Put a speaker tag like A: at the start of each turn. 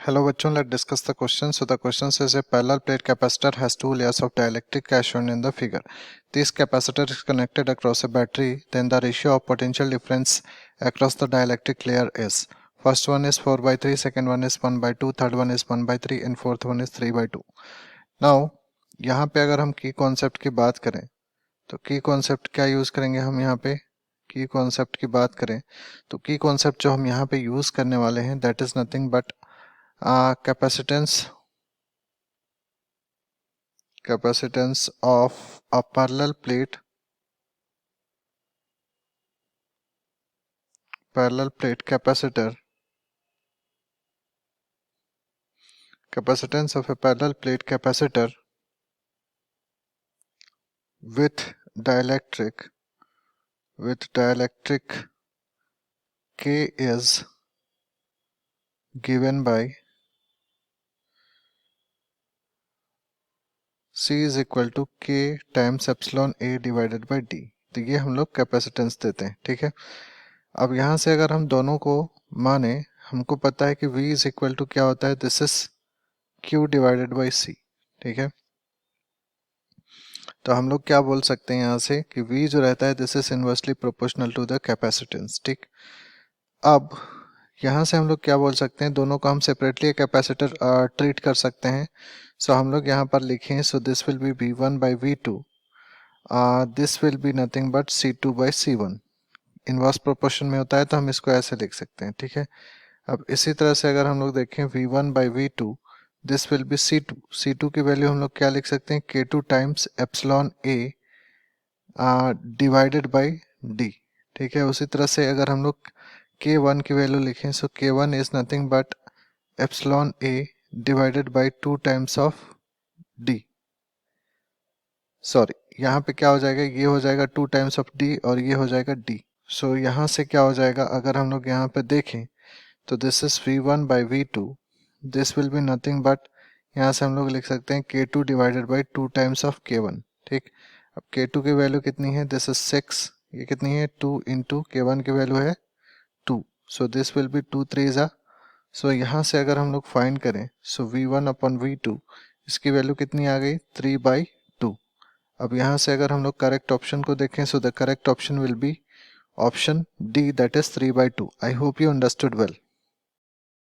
A: Hello bachon, let's discuss the question. So the question says a parallel plate capacitor has two layers of dielectric as shown in the figure. This capacitor is connected across a battery, then the ratio of potential difference across the dielectric layer is, first one is 4/3, second one is 1/2, third one is 1/3 and fourth one is 3/2. Now यहाँ पे अगर हम की concept की बात करें तो की कॉन्सेप्ट क्या यूज करेंगे हम यहाँ पे की कॉन्सेप्ट की बात करें तो की कॉन्सेप्ट जो हम यहाँ पे यूज करने वाले हैं that is nothing but capacitance of a parallel plate capacitor, capacitance of a parallel plate capacitor with dielectric K is given by C is equal to K times epsilon A divided by D. तो ये हम लोग capacitance देते हैं, ठीक है। अब यहाँ से अगर हम दोनों को माने, हमको पता है कि V इज इक्वल टू क्या होता है, this is Q divided by C, ठीक है। तो हम लोग क्या बोल सकते हैं यहाँ से कि V जो रहता है this is inversely proportional to the capacitance, ठीक। अब यहाँ से हम लोग क्या बोल सकते हैं, दोनों को हम सेपरेटली कैपेसिटर ट्रीट कर सकते हैं। सो हम लोग यहाँ पर लिखें, so this will be V1 by V2, this will be nothing but C2 by C1। Inverse proportion में होता है तो हम इसको ऐसे लिख सकते हैं, ठीक है। अब इसी तरह से अगर हम लोग देखें V1 by V2, this will be C2। C2 की वैल्यू हम लोग क्या लिख सकते हैं, K2 times epsilon A divided by D, ठीक है। उसी तरह से अगर हम लोग K1 की वैल्यू लिखें, सो K1 is nothing but epsilon A divided by 2 times of D। Sorry, यहाँ पे क्या हो जाएगा, ये हो जाएगा 2 टाइम्स ऑफ D और ये हो जाएगा D। सो यहाँ से क्या हो जाएगा, अगर हम लोग यहाँ पे देखें तो this is V1 by V2, this will be nothing but, यहाँ से हम लोग लिख सकते हैं K2 divided by 2 times of K1, ठीक। अब K2 की वैल्यू कितनी है, दिस इज 6, ये कितनी है 2 इंटू K1 की वैल्यू है 2, सो दिस विल बी 2 3 जा। सो यहाँ से अगर हम लोग फाइंड करें, सो V1 अपॉन V2, इसकी वैल्यू कितनी आ गई 3/2। अब यहाँ से अगर हम लोग करेक्ट ऑप्शन को देखें, so the correct option will be option D, that is 3/2. I hope you understood well.